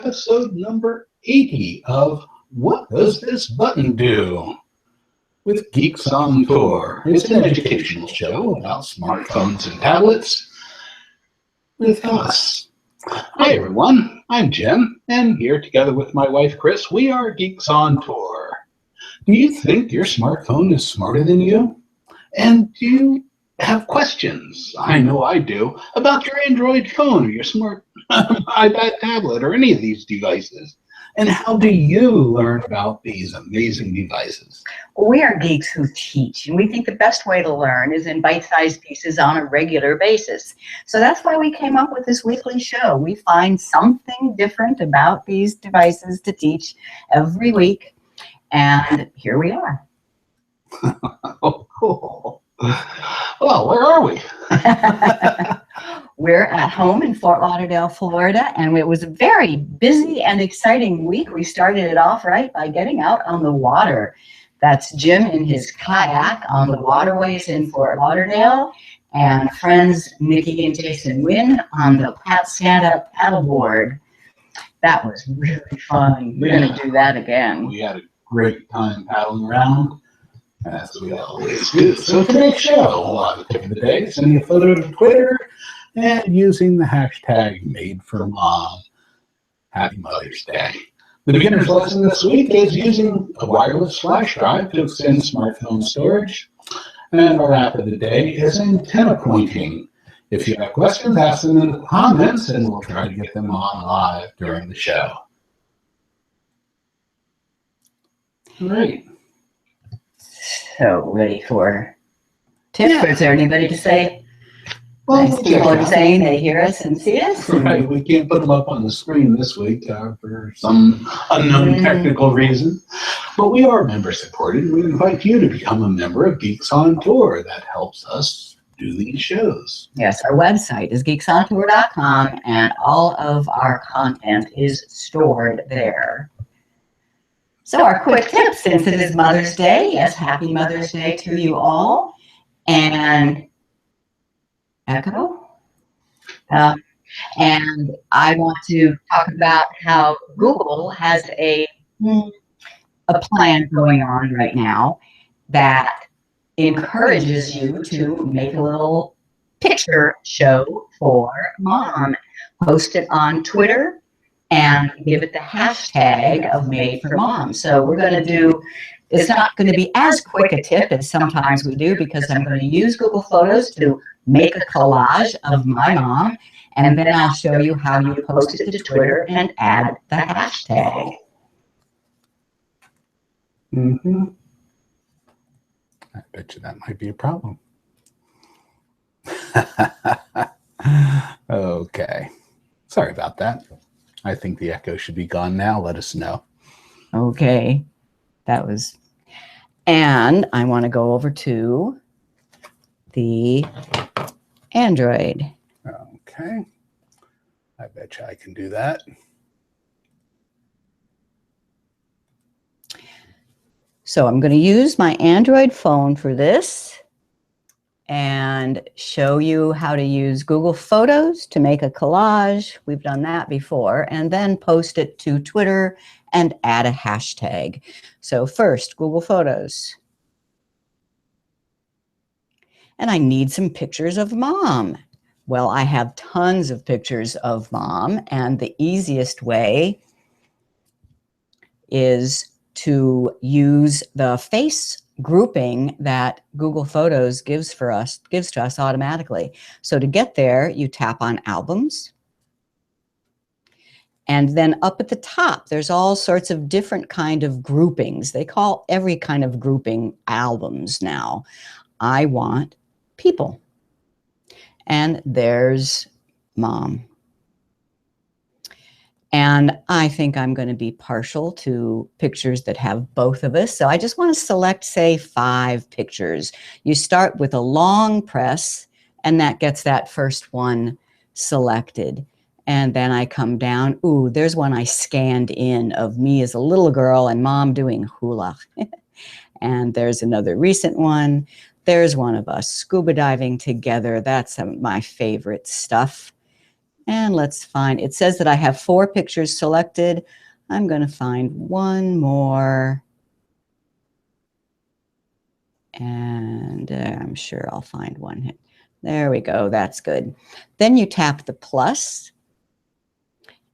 episode number 80 of What Does This Button Do? With Geeks on Tour. It's an educational show about smartphones and tablets with us. Hi everyone, I'm Jim, and here together with my wife Chris, we are Geeks on Tour. Do you think your smartphone is smarter than you? And do you have questions? I know I do, about your Android phone or your smart iPad tablet or any of these devices. And how do you learn about these amazing devices? We are geeks who teach, and we think the best way to learn is in bite-sized pieces on a regular basis. So that's why we came up with this weekly show. We find something different about these devices to teach every week, and here we are. Oh, cool. Well, where are we? We're at home in Fort Lauderdale, Florida, and it was a very busy and exciting week. We started it off right by getting out on the water. That's Jim in his kayak on the waterways in Fort Lauderdale, and friends Nikki and Jason Wynn on the stand-up paddleboard. That was really fun. We're going to do that again. We had a great time paddling around, as we always do. So today's show, we'll have a tip of the day, sending a photo to Twitter, and using the hashtag #MadeForMom. Happy Mother's Day. The beginner's lesson this week is using a wireless flash drive to extend smartphone storage. And our app of the day is antenna pointing. If you have questions, ask them in the comments, and we'll try to get them on live during the show. All right. So, ready for tips? Yeah. Is there anybody to say? Well, People are saying they hear us and see us. Right, we can't put them up on the screen this week for some unknown technical reason. But we are member supported. We invite you to become a member of Geeks on Tour. That helps us do these shows. Yes, our website is geeksontour.com, and all of our content is stored there. So our quick tip, since it is Mother's Day, yes, happy Mother's Day to you all. And echo. And I want to talk about how Google has a plan going on right now that encourages you to make a little picture show for mom. Post it on Twitter and give it the hashtag of Made for Mom. So we're going to do, it's not going to be as quick a tip as sometimes we do, because I'm going to use Google Photos to make a collage of my mom, and then I'll show you how you post it to Twitter and add the hashtag. Mm-hmm. I bet you that might be a problem. Okay. Sorry about that. I think the echo should be gone now. Let us know. Okay. That was... And I want to go over to the Android. Okay. I bet you I can do that. So I'm going to use my Android phone for this and show you how to use Google Photos to make a collage. We've done that before. And then post it to Twitter and add a hashtag. So first, Google Photos. And I need some pictures of mom. Well, I have tons of pictures of mom, and the easiest way is to use the face grouping that Google Photos gives to us automatically. So to get there, you tap on Albums. And then up at the top, there's all sorts of different kind of groupings. They call every kind of grouping albums now. I want people. And there's mom. And I think I'm going to be partial to pictures that have both of us. So I just want to select, say, 5 pictures. You start with a long press, and that gets that first one selected. And then I come down. Ooh, there's one I scanned in of me as a little girl and mom doing hula. And there's another recent one. There's one of us scuba diving together. That's some of my favorite stuff. And let's find, it says that I have 4 pictures selected. I'm going to find one more. And I'm sure I'll find one. There we go. That's good. Then you tap the plus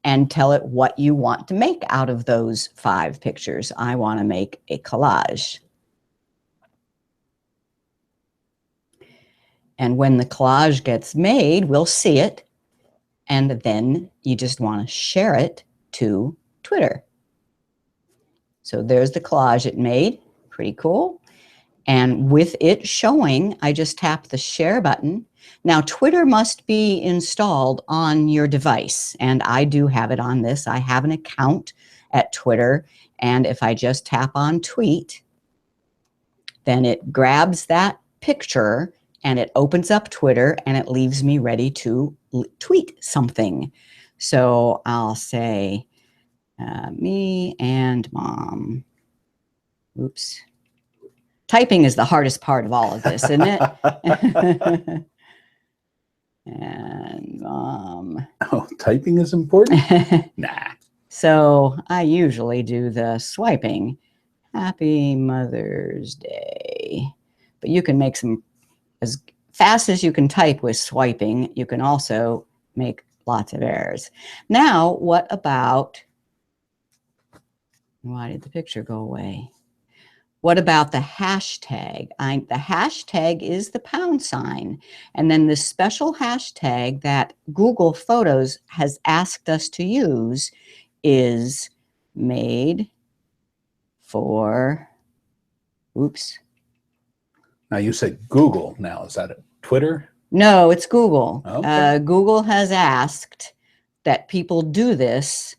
and tell it what you want to make out of those 5 pictures. I want to make a collage. And when the collage gets made, we'll see it. And then you just want to share it to Twitter. So there's the collage it made. Pretty cool. And with it showing, I just tap the share button. Now, Twitter must be installed on your device, and I do have it on this. I have an account at Twitter, and if I just tap on tweet, then it grabs that picture and it opens up Twitter and it leaves me ready to tweet something. So I'll say, me and mom. Oops. Typing is the hardest part of all of this, isn't it? And Oh, typing is important? Nah. So I usually do the swiping. Happy Mother's Day. But you can make some, as fast as you can type with swiping, you can also make lots of errors. Now, what about, why did the picture go away? What about the hashtag? The hashtag is the #, and then this special hashtag that Google Photos has asked us to use is made for, oops. Now you said Google. Now, is that a Twitter? No, it's Google. Okay. Google has asked that people do this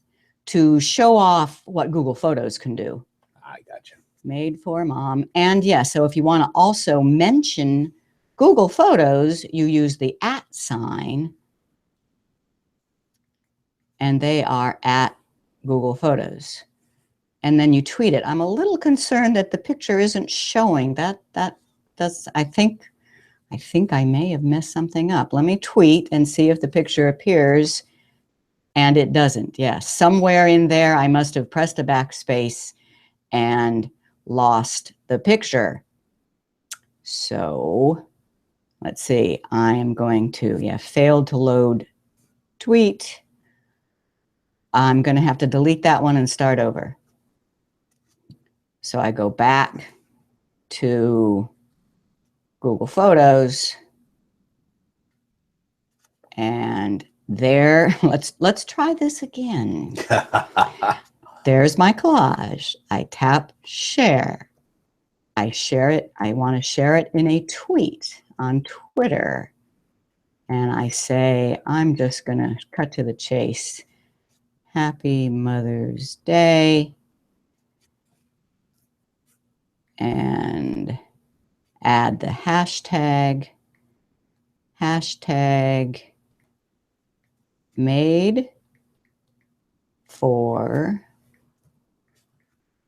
to show off what Google Photos can do. I got you. Made for mom. And yes, so if you want to also mention Google Photos, you use the @ and they are at Google Photos. And then you tweet it. I'm a little concerned that the picture isn't showing. That's I think I may have messed something up. Let me tweet and see if the picture appears. And it doesn't. Yes, somewhere in there I must have pressed a backspace and lost the picture. So let's see. I am going to, failed to load tweet. I'm going to have to delete that one and start over. So I go back to Google Photos, and there, let's try this again. There's my collage. I tap share. I share it. I want to share it in a tweet on Twitter. And I say, I'm just going to cut to the chase. Happy Mother's Day. And add the hashtag. Hashtag made for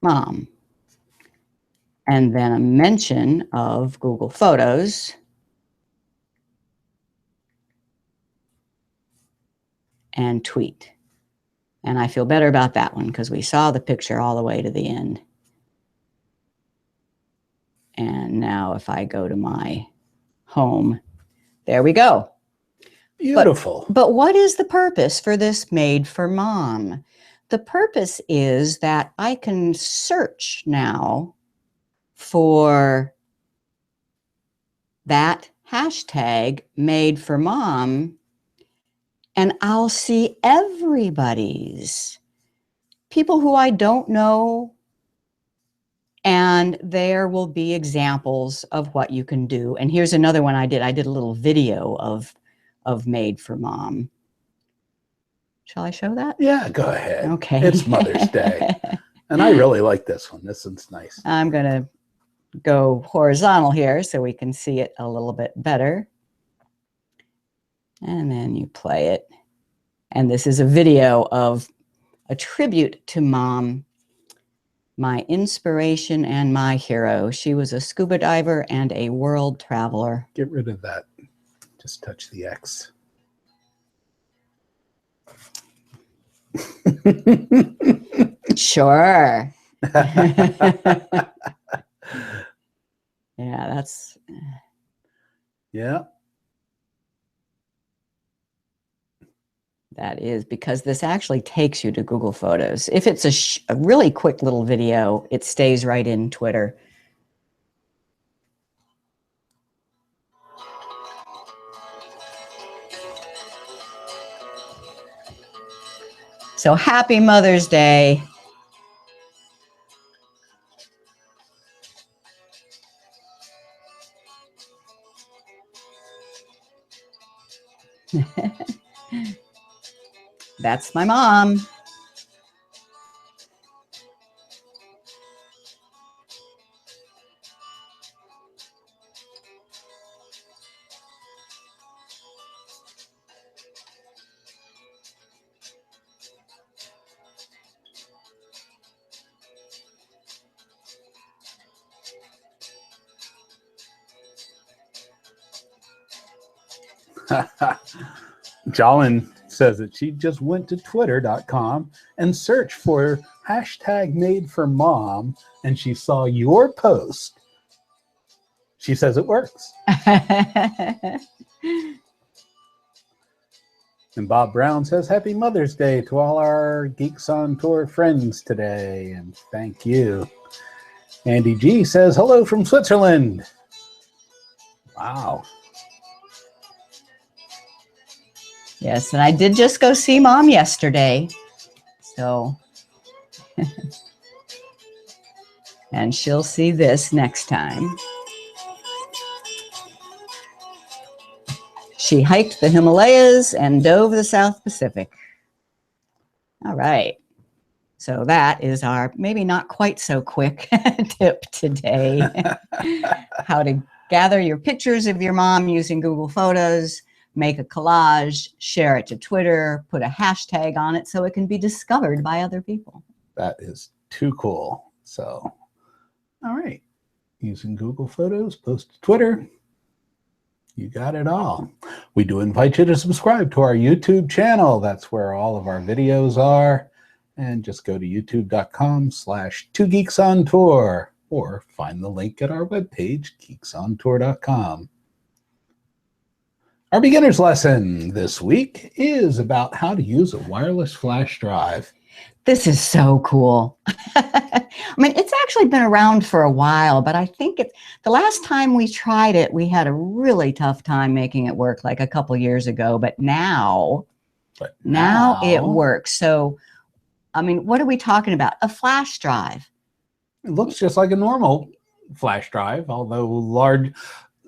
mom. And then a mention of Google Photos. And tweet. And I feel better about that one because we saw the picture all the way to the end. And now if I go to my home, there we go. Beautiful. But what is the purpose for this Made for Mom? The purpose is that I can search now for that hashtag Made for Mom, and I'll see everybody's, people who I don't know, and there will be examples of what you can do. And here's another one I did. I did a little video of Made for Mom. Shall I show that? Yeah, go ahead. Okay. It's Mother's Day. And I really like this one. This one's nice. I'm going to go horizontal here so we can see it a little bit better. And then you play it. And this is a video of a tribute to Mom, my inspiration and my hero. She was a scuba diver and a world traveler. Get rid of that. Just touch the X. Sure. Yeah, that's... Yeah. That is because this actually takes you to Google Photos. If it's a really quick little video, it stays right in Twitter. So happy Mother's Day. That's my mom. Jolyn says that she just went to twitter.com and searched for #MadeForMom, and she saw your post. She says it works. And Bob Brown says, Happy Mother's Day to all our Geeks on Tour friends today, and thank you. Andy G says, hello from Switzerland. Wow. Yes, and I did just go see Mom yesterday. So, and she'll see this next time. She hiked the Himalayas and dove the South Pacific. All right. So that is our maybe not quite so quick tip today. How to gather your pictures of your mom using Google Photos, make a collage, share it to Twitter, put a hashtag on it so it can be discovered by other people. That is too cool. So, all right. Using Google Photos, post to Twitter. You got it all. We do invite you to subscribe to our YouTube channel. That's where all of our videos are. And just go to youtube.com/2geeksontour or find the link at our webpage, geeksontour.com. Our beginner's lesson this week is about how to use a wireless flash drive. This is so cool. I mean, it's actually been around for a while, but I think the last time we tried it, we had a really tough time making it work like a couple years ago, but now it works. So, I mean, what are we talking about? A flash drive. It looks just like a normal flash drive, although large,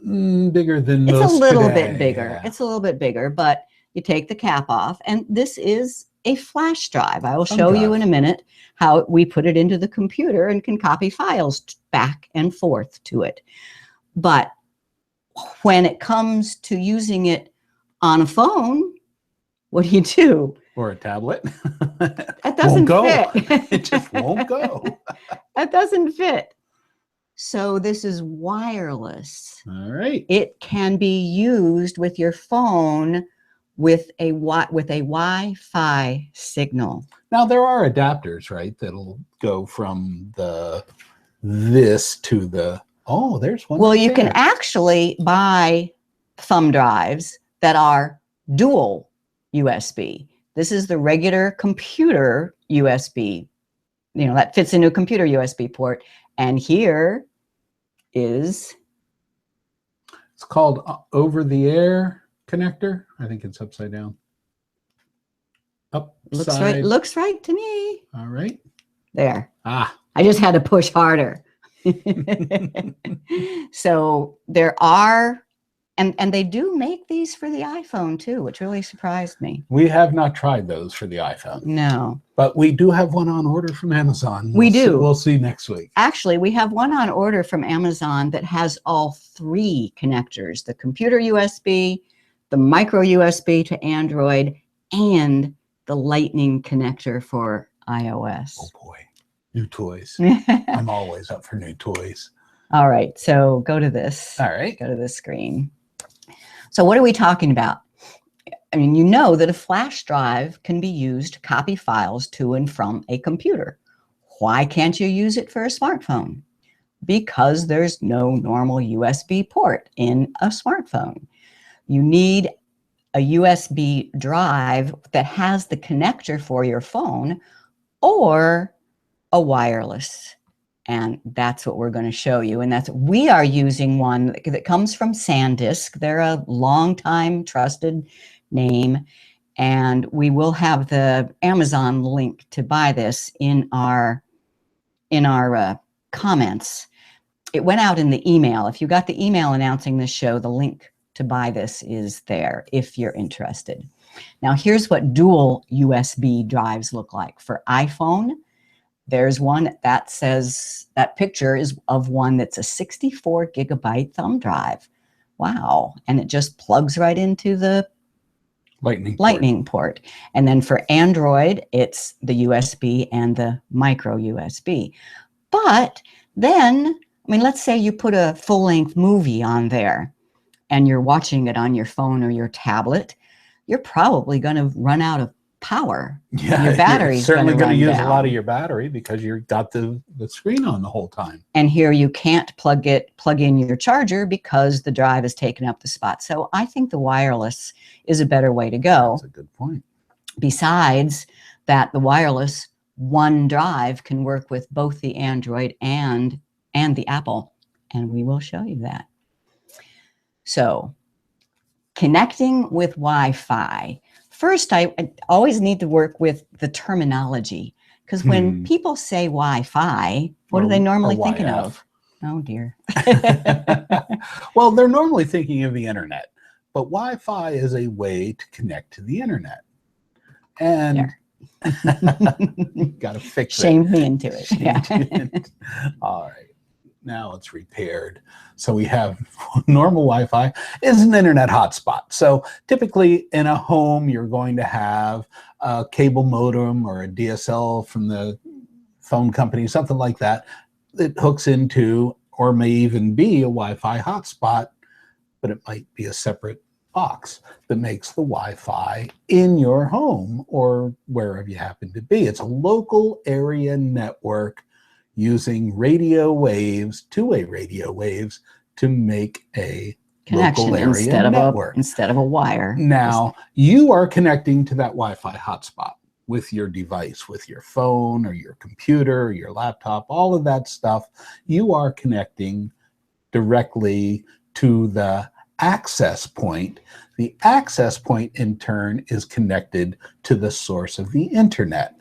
bigger than most. It's a little today. bit bigger. It's a little bit bigger, but you take the cap off, and this is a flash drive. I will show you in a minute how we put it into the computer and can copy files back and forth to it. But when it comes to using it on a phone, what do? Or a tablet. That doesn't fit. It just won't go. That doesn't fit. So this is wireless. All right. It can be used with your phone with a Wi-Fi signal. Now there are adapters, right? That'll go from this to the. Oh, there's one. Well, right you there. can actually buy thumb drives that are dual USB. This is the regular computer USB, that fits into a computer USB port. And here is. It's called over-the-air connector. I think it's upside down. Upside. Looks right to me. All right. There. Ah. I just had to push harder. So there are, and they do make these for the iPhone too, which really surprised me. We have not tried those for the iPhone. No. But we do have one on order from Amazon. We do. We'll see next week. Actually, we have one on order from Amazon that has all three connectors: the computer USB, the micro USB to Android, and the Lightning connector for iOS. Oh boy, new toys. I'm always up for new toys. All right, so go to this. All right. Go to this screen. So what are we talking about? I mean, you know that a flash drive can be used to copy files to and from a computer. Why can't you use it for a smartphone? Because there's no normal USB port in a smartphone. You need a USB drive that has the connector for your phone or a wireless. And that's what we're going to show you. And we are using one that comes from SanDisk. They're a long-time trusted name. And we will have the Amazon link to buy this in our comments. It went out in the email. If you got the email announcing this show, the link to buy this is there if you're interested. Now, here's what dual USB drives look like. For iPhone, there's one that says, that picture is of one that's a 64 gigabyte thumb drive. Wow. And it just plugs right into the lightning port. And then for Android, it's the USB and the micro USB. But then, I mean, let's say you put a full-length movie on there and you're watching it on your phone or your tablet, you're probably going to run out of power. Yeah, your battery's certainly going to use down. a lot of your battery because you've got the screen on the whole time. And here you can't plug in your charger because the drive has taken up the spot. So I think the wireless is a better way to go. That's a good point. Besides that, the wireless one drive can work with both the Android and the Apple, and we will show you that. So connecting with Wi-Fi. First, I always need to work with the terminology, because when people say Wi-Fi, what are they normally thinking of? Oh, dear. Well, they're normally thinking of the internet, but Wi-Fi is a way to connect to the internet. And got to fix it. Shamed me into it. Yeah. All right. Now it's repaired. So we have normal Wi-Fi is an internet hotspot. So typically in a home, you're going to have a cable modem or a DSL from the phone company, something like that, that hooks into, or may even be a Wi-Fi hotspot, but it might be a separate box that makes the Wi-Fi in your home or wherever you happen to be. It's a local area network using radio waves, two-way radio waves, to make a connection local area network. Instead of a wire. Now, you are connecting to that Wi-Fi hotspot with your device, with your phone or your computer or your laptop, all of that stuff. You are connecting directly to the access point. The access point, in turn, is connected to the source of the internet.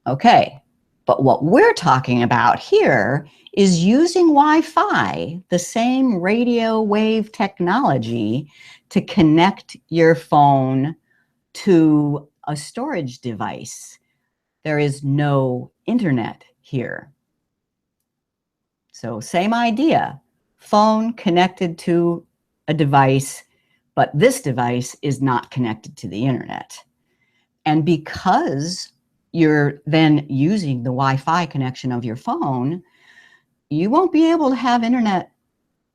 Okay. But what we're talking about here is using Wi-Fi, the same radio wave technology, to connect your phone to a storage device. There is no internet here. So same idea, phone connected to a device, but this device is not connected to the internet. And because you're then using the Wi-Fi connection of your phone, you won't be able to have internet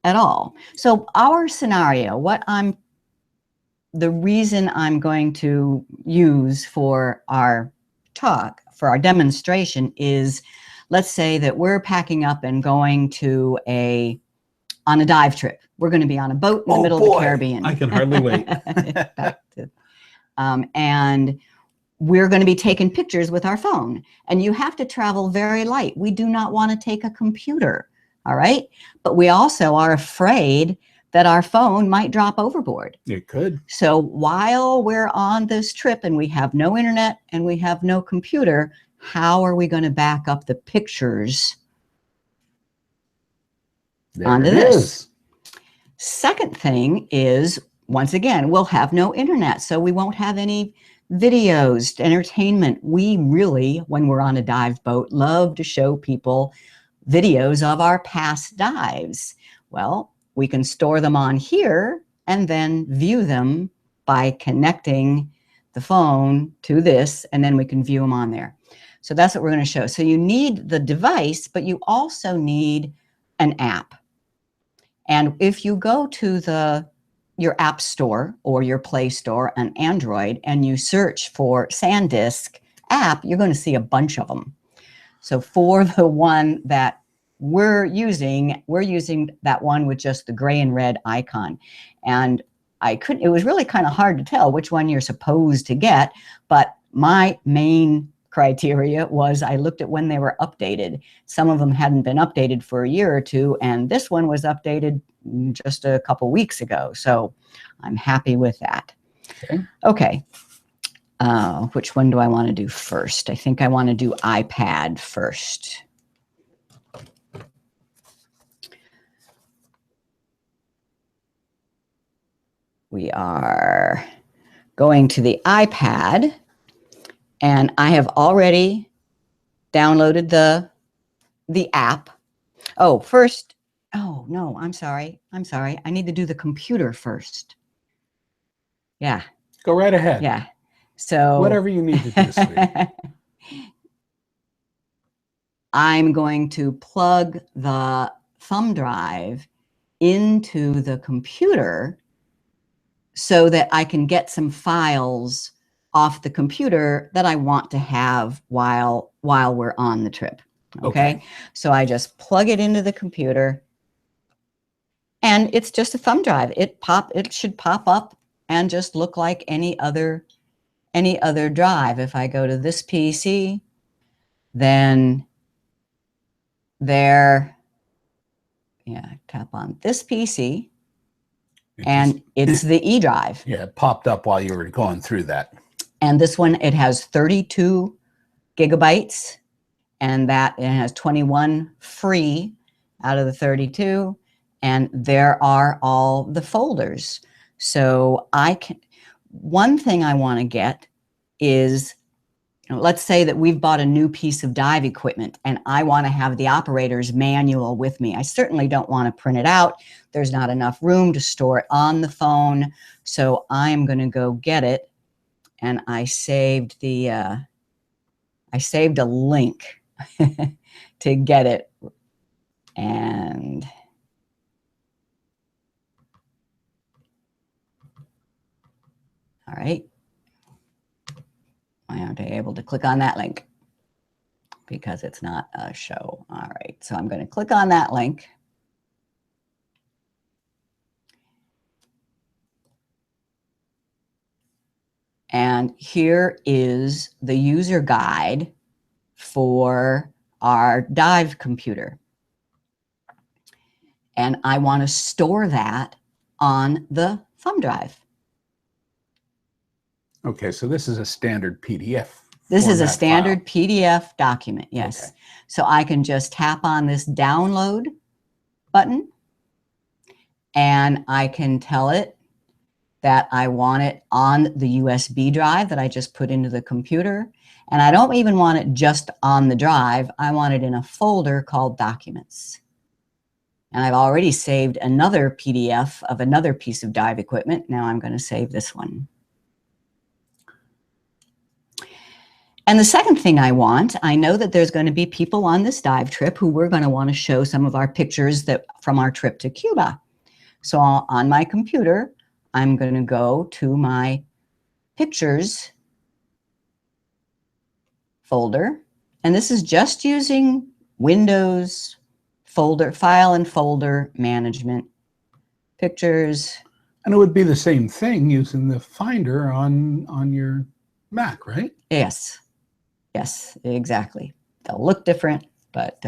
at all. So our scenario, the reason I'm going to use for our talk, for our demonstration, is let's say that we're packing up and going on a dive trip. We're going to be on a boat in the middle of the Caribbean. I can hardly wait. And we're going to be taking pictures with our phone, and you have to travel very light. We do not want to take a computer, all right? But we also are afraid that our phone might drop overboard. It could. So while we're on this trip and we have no internet and we have no computer, how are we going to back up the pictures onto this? Second thing is, once again, we'll have no internet, so we won't have any videos, entertainment. We really, when we're on a dive boat, love to show people videos of our past dives. Well, we can store them on here and then view them by connecting the phone to this, and then we can view them on there. So that's what we're going to show. So you need the device, but you also need an app. And if you go to the your App Store or your Play Store on Android and you search for SanDisk app, you're going to see a bunch of them. So for the one that we're using that one with just the gray and red icon. And it was really kind of hard to tell which one you're supposed to get, but my main criteria was I looked at when they were updated. Some of them hadn't been updated for a year or two, and this one was updated just a couple weeks ago. So I'm happy with that. Okay. Which one do I want to do first? I think I want to do iPad first. We are going to the iPad, and I have already downloaded the app. Oh, first, oh no, I'm sorry. I need to do the computer first. Yeah. Go right ahead. Yeah. So whatever you need to do, sweetie. I'm going to plug the thumb drive into the computer so that I can get some files off the computer that I want to have while we're on the trip. Okay. So I just plug it into the computer, and it's just a thumb drive. It should pop up and just look like any other drive. If I go to this PC, then tap on this PC, and it's the E drive. Yeah, it popped up while you were going through that. And this one, it has 32 gigabytes, and it has 21 free out of the 32. And there are all the folders. So one thing I want to get is, let's say that we've bought a new piece of dive equipment and I want to have the operator's manual with me. I certainly don't want to print it out. There's not enough room to store it on the phone. So I am going to go get it. And I saved a link to get it. And all right. Why aren't I able to click on that link? Because it's not a show. All right, so I'm going to click on that link. And here is the user guide for our dive computer. And I want to store that on the thumb drive. Okay, so this is a standard PDF. This is a standard PDF document, yes. Okay. So I can just tap on this download button, and I can tell it that I want it on the USB drive that I just put into the computer. And I don't even want it just on the drive. I want it in a folder called Documents. And I've already saved another PDF of another piece of dive equipment. Now I'm going to save this one. And the second thing I know that there's going to be people on this dive trip who we're going to want to show some of our pictures from our trip to Cuba. So on my computer, I'm going to go to my Pictures folder. And this is just using Windows File and Folder Management. Pictures. And it would be the same thing using the Finder on your Mac, right? Yes. Yes, exactly. They'll look different, but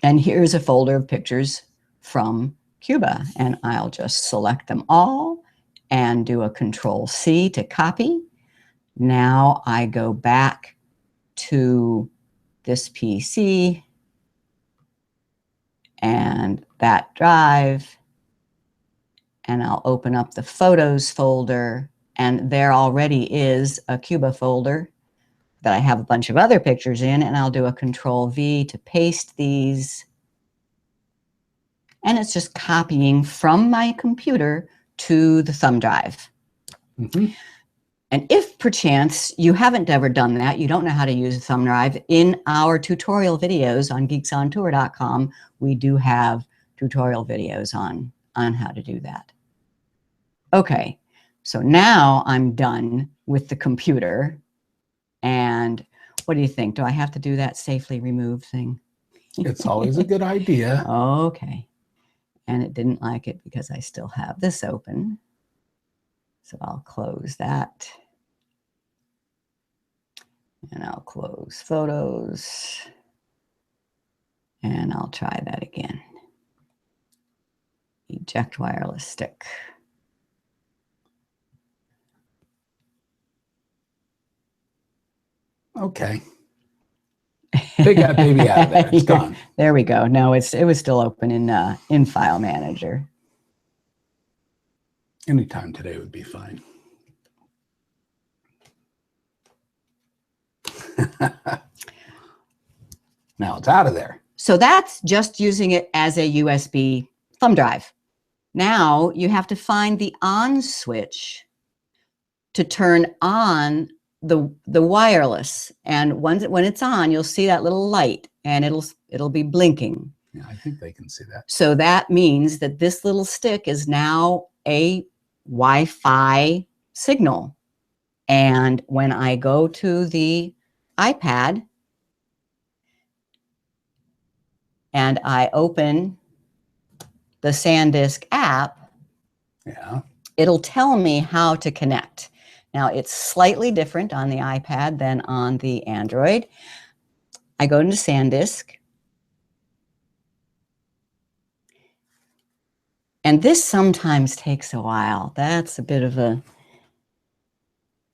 and here's a folder of pictures from Cuba, and I'll just select them all and do a Control-C to copy. Now I go back to this PC and that drive, and I'll open up the Photos folder, and there already is a Cuba folder that I have a bunch of other pictures in, and I'll do a Control-V to paste these. And it's just copying from my computer to the thumb drive. Mm-hmm. And if perchance you haven't ever done that, you don't know how to use a thumb drive, in our tutorial videos on geeksontour.com, we do have tutorial videos on how to do that. Okay, so now I'm done with the computer. And what do you think? Do I have to do that safely remove thing? It's always a good idea. Okay. And it didn't like it because I still have this open. So I'll close that. And I'll close photos. And I'll try that again. Eject wireless stick. Okay. Take that baby out of there. It's gone. There we go. No, it was still open in File Manager. Anytime today would be fine. Now it's out of there. So that's just using it as a USB thumb drive. Now you have to find the on switch to turn on the wireless. And when it's on, you'll see that little light and it'll be blinking. Yeah, I think they can see that. So that means that this little stick is now a Wi-Fi signal. And when I go to the iPad and I open the SanDisk app, yeah, it'll tell me how to connect. Now, it's slightly different on the iPad than on the Android. I go into SanDisk. And this sometimes takes a while. That's a bit of a,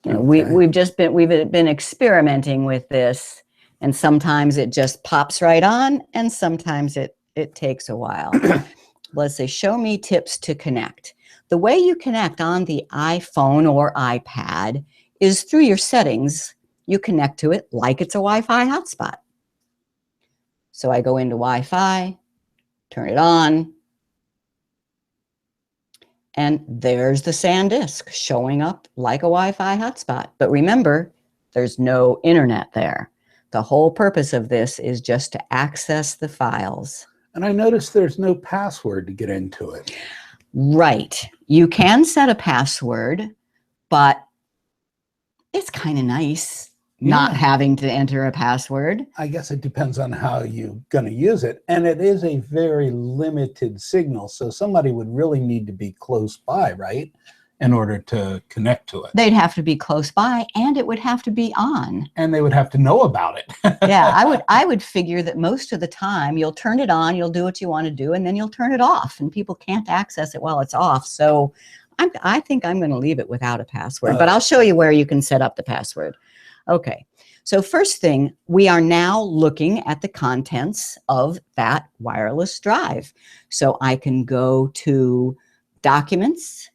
you know, okay. we've been experimenting with this, and sometimes it just pops right on, and sometimes it takes a while. Let's say, show me tips to connect. The way you connect on the iPhone or iPad is through your settings. You connect to it like it's a Wi-Fi hotspot. So I go into Wi-Fi, turn it on, and there's the SanDisk showing up like a Wi-Fi hotspot. But remember, there's no internet there. The whole purpose of this is just to access the files. And I noticed there's no password to get into it. Right. You can set a password, but it's kind of nice not having to enter a password. I guess it depends on how you're going to use it. And it is a very limited signal. So somebody would really need to be close by, right, in order to connect to it. They'd have to be close by, and it would have to be on. And they would have to know about it. Yeah, I would figure that most of the time you'll turn it on, you'll do what you want to do, and then you'll turn it off, and people can't access it while it's off. So I think I'm going to leave it without a password, but I'll show you where you can set up the password. Okay, so first thing, we are now looking at the contents of that wireless drive. So I can go to Documents,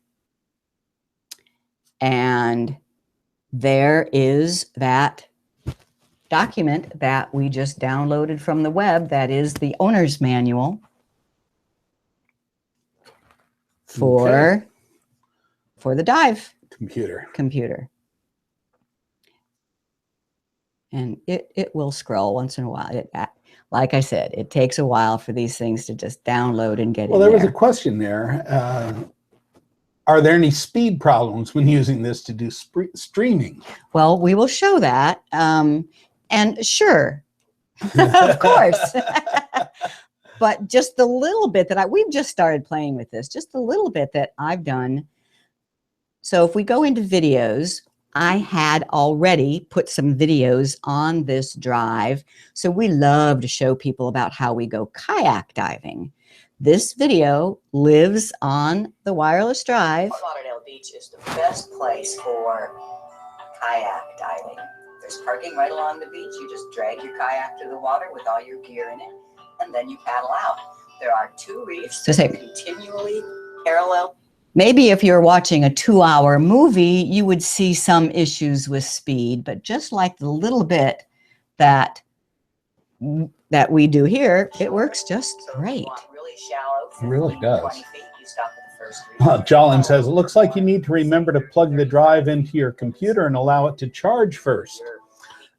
and there is that document that we just downloaded from the web. That is the owner's manual for the Dive computer. And it will scroll once in a while. Like I said, it takes a while for these things to just download and get in there. Well, there was a question there. Are there any speed problems when using this to do streaming? Well, we will show that. And sure, of course. But just the little bit that we've just started playing with this, just the little bit that I've done. So if we go into videos, I had already put some videos on this drive. So we love to show people about how we go kayak diving. This video lives on the wireless drive. Fort Lauderdale Beach is the best place for kayak diving. There's parking right along the beach. You just drag your kayak to the water with all your gear in it, and then you paddle out. There are 2 reefs that continually parallel. Maybe if you're watching a 2-hour movie, you would see some issues with speed, but just like the little bit that we do here, it works just great. It really does. Jolin says, it looks like you need to remember to plug the drive into your computer and allow it to charge first.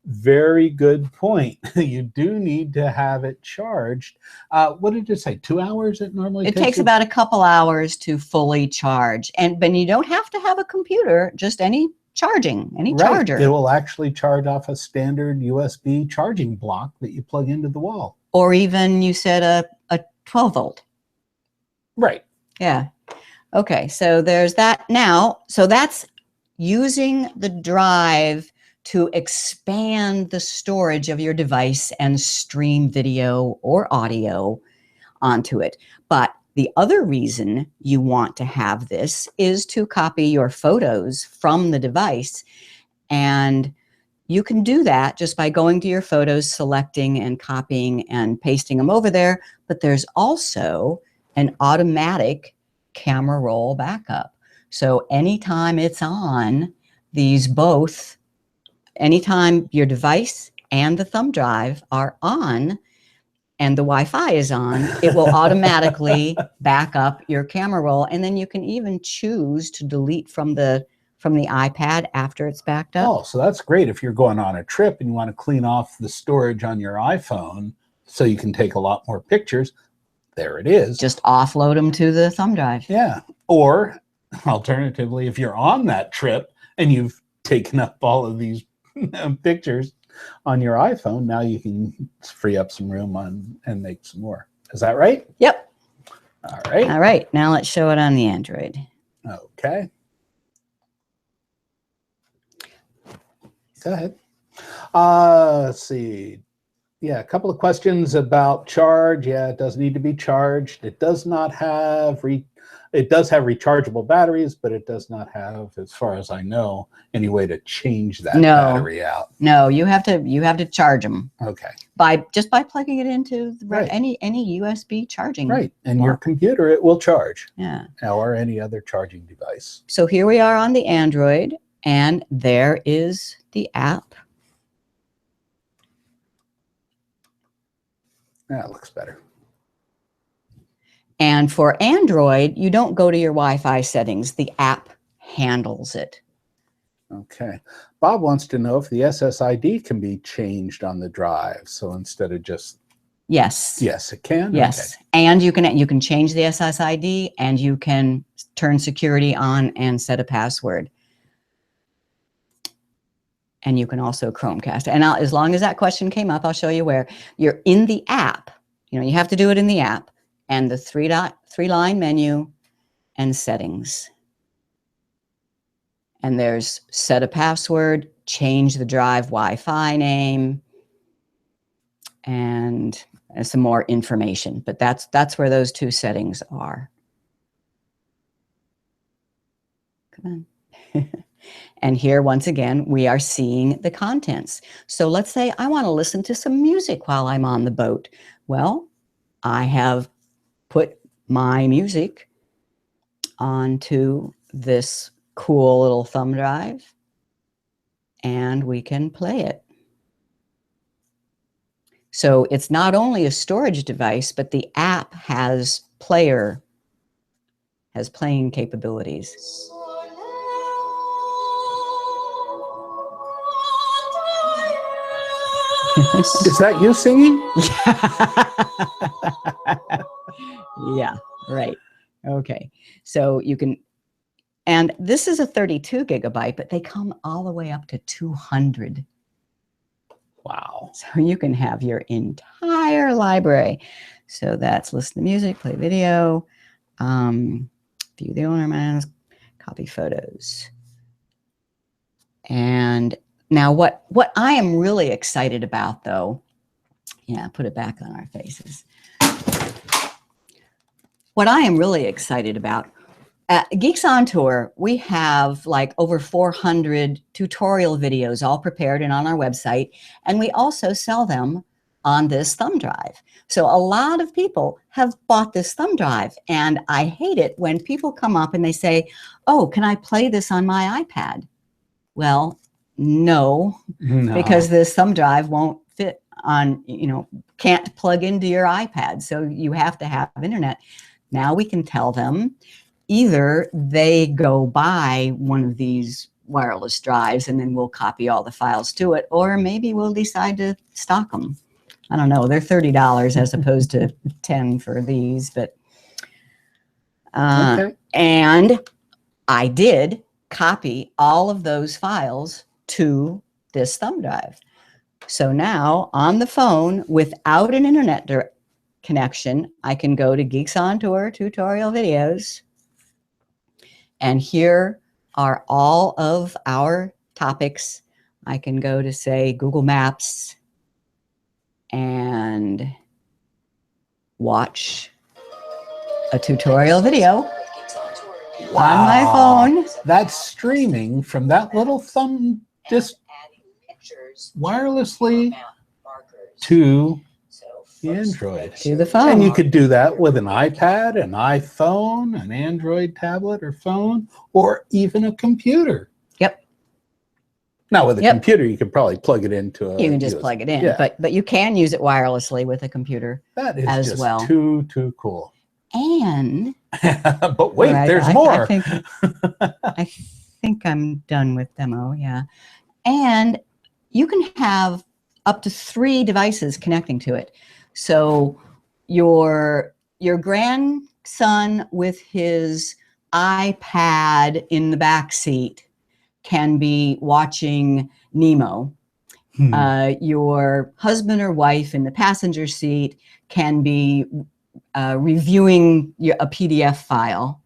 Very good point. You do need to have it charged. What did it say? 2 hours it normally takes? It takes about a couple hours to fully charge. But you don't have to have a computer, just any charging, any charger. It will actually charge off a standard USB charging block that you plug into the wall. Or even, you said, a 12 volt. Right. Yeah. Okay, so there's that now. So that's using the drive to expand the storage of your device and stream video or audio onto it. But the other reason you want to have this is to copy your photos from the device. And you can do that just by going to your photos, selecting and copying and pasting them over there. But there's also an automatic camera roll backup. So anytime it's on, anytime your device and the thumb drive are on and the Wi-Fi is on, it will automatically back up your camera roll. And then you can even choose to delete from the iPad after it's backed up. Oh, so that's great if you're going on a trip and you want to clean off the storage on your iPhone so you can take a lot more pictures. There it is. Just offload them to the thumb drive. Yeah. Or alternatively, if you're on that trip and you've taken up all of these pictures on your iPhone, now you can free up some room and make some more. Is that right? Yep. All right. All right. Now let's show it on the Android. Okay. Go ahead. Let's see. Yeah, a couple of questions about charge. Yeah, it does need to be charged. It does not have it does have rechargeable batteries, but it does not have, as far as I know, any way to change that battery out. No, you have to charge them. Okay. Just by plugging it into any USB charging. Right. And your computer, it will charge. Yeah. Or any other charging device. So here we are on the Android, and there is the app. That looks better. And for Android, you don't go to your Wi-Fi settings. The app handles it. Okay. Bob wants to know if the SSID can be changed on the drive. So instead of just... Yes. Yes, it can? Yes. Okay. And you can change the SSID, and you can turn security on and set a password. And you can also Chromecast. And as long as that question came up, I'll show you where. You're in the app. You have to do it in the app. And the three-line menu and settings. And there's set a password, change the drive Wi-Fi name, and some more information. But that's where those two settings are. Come on. And here, once again, we are seeing the contents. So let's say I want to listen to some music while I'm on the boat. Well, I have put my music onto this cool little thumb drive, and we can play it. So it's not only a storage device, but the app has playing capabilities. Is that you singing? Yeah, right. Okay. So you can, and this is a 32 gigabyte, but they come all the way up to 200. Wow. So you can have your entire library. So that's listen to music, play video, view the ornaments, copy photos. And now what I am really excited about, though, yeah, put it back on our faces. What I am really excited about, at Geeks On Tour, we have like over 400 tutorial videos all prepared and on our website, and we also sell them on this thumb drive. So a lot of people have bought this thumb drive, and I hate it when people come up and they say, oh, can I play this on my iPad? Well, no, because this thumb drive won't fit on, can't plug into your iPad. So you have to have internet. Now we can tell them either they go buy one of these wireless drives, and then we'll copy all the files to it, or maybe we'll decide to stock them. I don't know. They're $30 as opposed to 10 for these, but Okay. and I did copy all of those files to this thumb drive. So now on the phone, without an internet connection, I can go to Geeks on Tour tutorial videos, and here are all of our topics. I can go to, say, Google Maps and watch a tutorial video on my phone. That's streaming from that little thumb, just wirelessly to the Android. To the phone. And you could do that with an iPad, an iPhone, an Android tablet or phone, or even a computer. Yep. Now with a computer, you could probably plug it into a You can just USB. plug it in, Yeah. but you can use it wirelessly with a computer That is as just well. too cool. And but wait, there's more. I think I'm done with demo. Yeah. And you can have up to 3 devices connecting to it. So your grandson with his iPad in the back seat can be watching Nemo. Your husband or wife in the passenger seat can be reviewing a PDF file,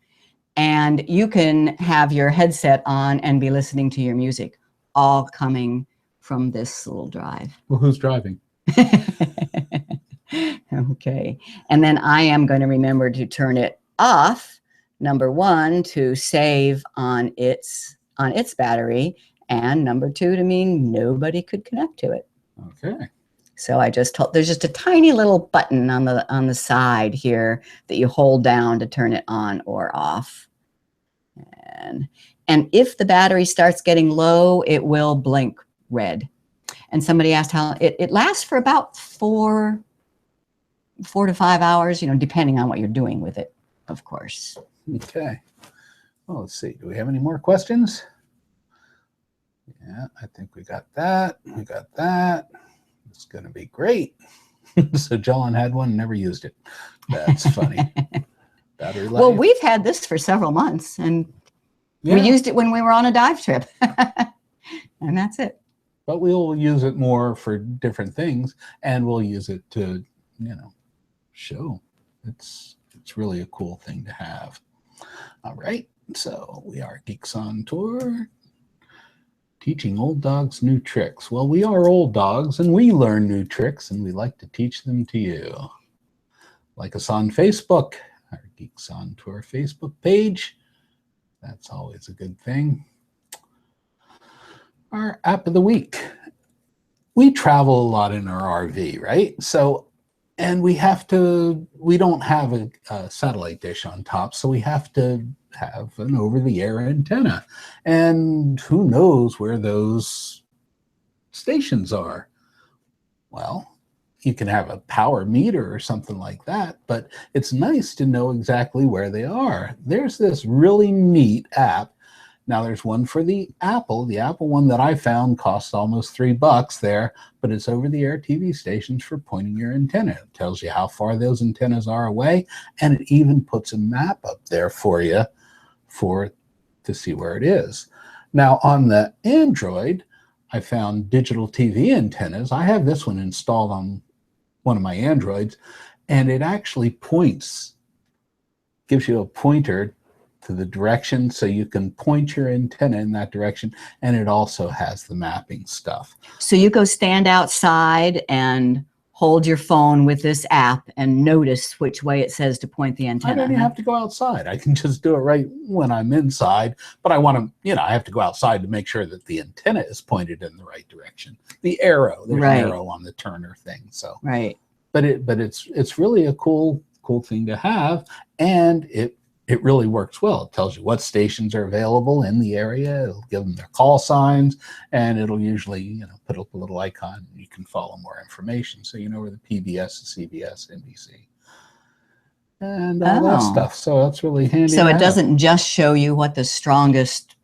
and you can have your headset on and be listening to your music, all coming from this little drive. Well, who's driving? Okay. And then I am going to remember to turn it off, number 1, to save on its battery, and number 2 to mean nobody could connect to it. Okay. So I just told, there's just a tiny little button on the side here that you hold down to turn it on or off. And if the battery starts getting low, it will blink red. And somebody asked how it lasts for about 4 to 5 hours, depending on what you're doing with it, of course. Okay. Well, let's see. Do we have any more questions? Yeah, I think we got that. We got that. It's going to be great. So John had one and never used it. That's funny. Battery life. Well, we've had this for several months, and we used it when we were on a dive trip. And that's it. But we'll use it more for different things, and we'll use it to, show. It's really a cool thing to have. All right. So we are Geeks on Tour, teaching old dogs new tricks. Well, we are old dogs, and we learn new tricks, and we like to teach them to you. Like us on Facebook, our Geeks on Tour Facebook page. That's always a good thing. Our app of the week. We travel a lot in our RV, right? So, and we don't have a satellite dish on top, so we have to have an over-the-air antenna. And who knows where those stations are? Well, you can have a power meter or something like that, but it's nice to know exactly where they are. There's this really neat app. Now there's one for the Apple. The Apple one that I found costs almost $3 there, but it's over-the-air TV stations for pointing your antenna. It tells you how far those antennas are away, and it even puts a map up there for you to see where it is. Now on the Android, I found digital TV antennas. I have this one installed on one of my Androids, and it actually gives you a pointer to the direction, so you can point your antenna in that direction, and it also has the mapping stuff. So you go stand outside and hold your phone with this app and notice which way it says to point the antenna. I don't even have to go outside. I can just do it right when I'm inside, but I want to, I have to go outside to make sure that the antenna is pointed in the right direction. The arrow, there's an arrow on the Turner thing. So, but it's really a cool thing to have, and it really works well. It tells you what stations are available in the area. It'll give them their call signs, and it'll usually, put up a little icon. You can follow more information, so you know where the PBS, the CBS, NBC, and all that stuff. So that's really handy. So it doesn't just show you what the strongest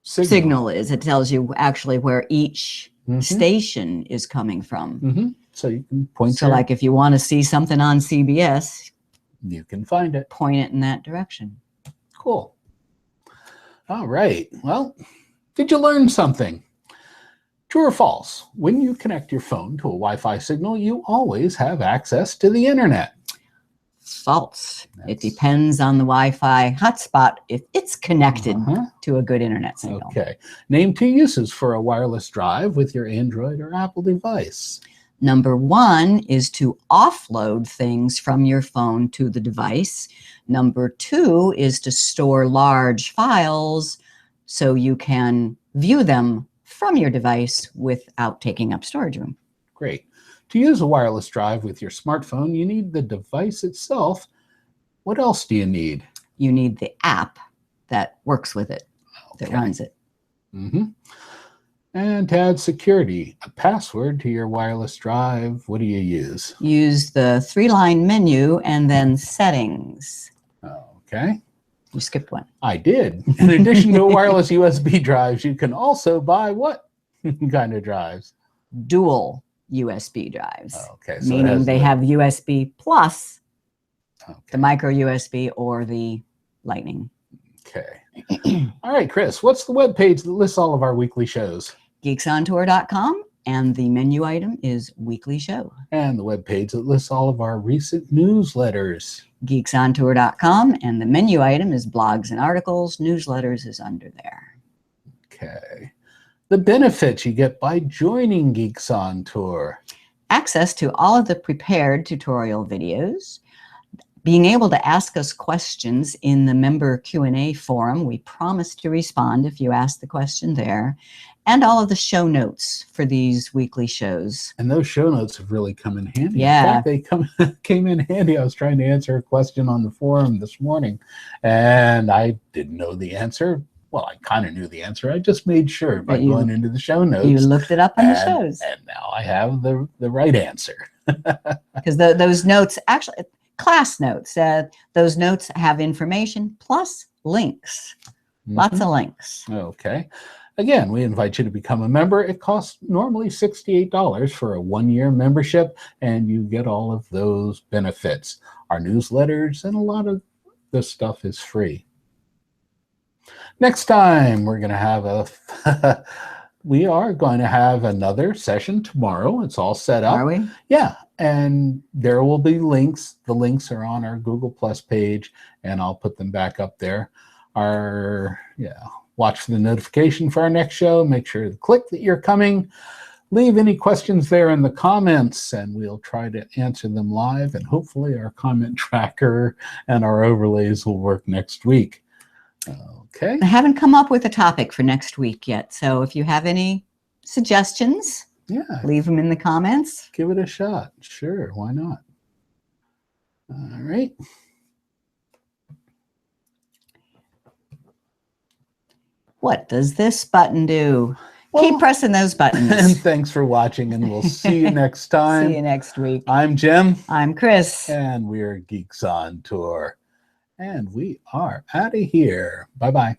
signal is. It tells you actually where each Mhm. station is coming from. Mhm. So you can point So like if you want to see something on CBS, you can find it. point it in that direction. Cool. All right. Well, did you learn something? True or false? When you connect your phone to a Wi-Fi signal, you always have access to the internet. False. It depends on the Wi-Fi hotspot if it's connected Uh-huh. to a good internet signal. Okay. Name 2 uses for a wireless drive with your Android or Apple device. Number 1 is to offload things from your phone to the device. Number 2 is to store large files so you can view them from your device without taking up storage room. Great. To use a wireless drive with your smartphone, you need the device itself. What else do you need? You need the app that works with it, that runs it. Mm-hmm. And to add security, a password to your wireless drive, what do you use? Use the 3-line menu and then settings. Okay. You skipped one. I did. In addition to wireless USB drives, you can also buy what kind of drives? Dual USB drives. Okay. So meaning they have USB plus, the micro USB, or the Lightning. Okay. All right, Chris, what's the webpage that lists all of our weekly shows? geeksontour.com, and the menu item is Weekly Show. And the webpage that lists all of our recent newsletters? geeksontour.com, and the menu item is Blogs and Articles. Newsletters is under there. Okay. The benefits you get by joining Geeks on Tour. Access to all of the prepared tutorial videos, being able to ask us questions in the member Q&A forum. We promise to respond if you ask the question there, and all of the show notes for these weekly shows. And those show notes have really come in handy. Yeah. In fact, they came in handy. I was trying to answer a question on the forum this morning, and I didn't know the answer. Well, I kind of knew the answer. I just made sure by going into the show notes. You looked it up on the shows. And now I have the right answer. Because those notes, actually, class notes, those notes have information plus links. Lots of links. Okay. Again, we invite you to become a member. It costs normally $68 for a 1-year membership, and you get all of those benefits. Our newsletters and a lot of this stuff is free. Next time, we're going to have we are going to have another session tomorrow. It's all set up. Are we? Yeah, and there will be links. The links are on our Google Plus page, and I'll put them back up there. Watch for the notification for our next show. Make sure to click that you're coming. Leave any questions there in the comments, and we'll try to answer them live. And hopefully our comment tracker and our overlays will work next week. Okay. I haven't come up with a topic for next week yet. So if you have any suggestions, leave them in the comments. Give it a shot. Sure. Why not? All right. What does this button do? Well, keep pressing those buttons. And thanks for watching, and we'll see you next time. See you next week. I'm Jim. I'm Chris. And we're Geeks on Tour. And we are out of here. Bye-bye.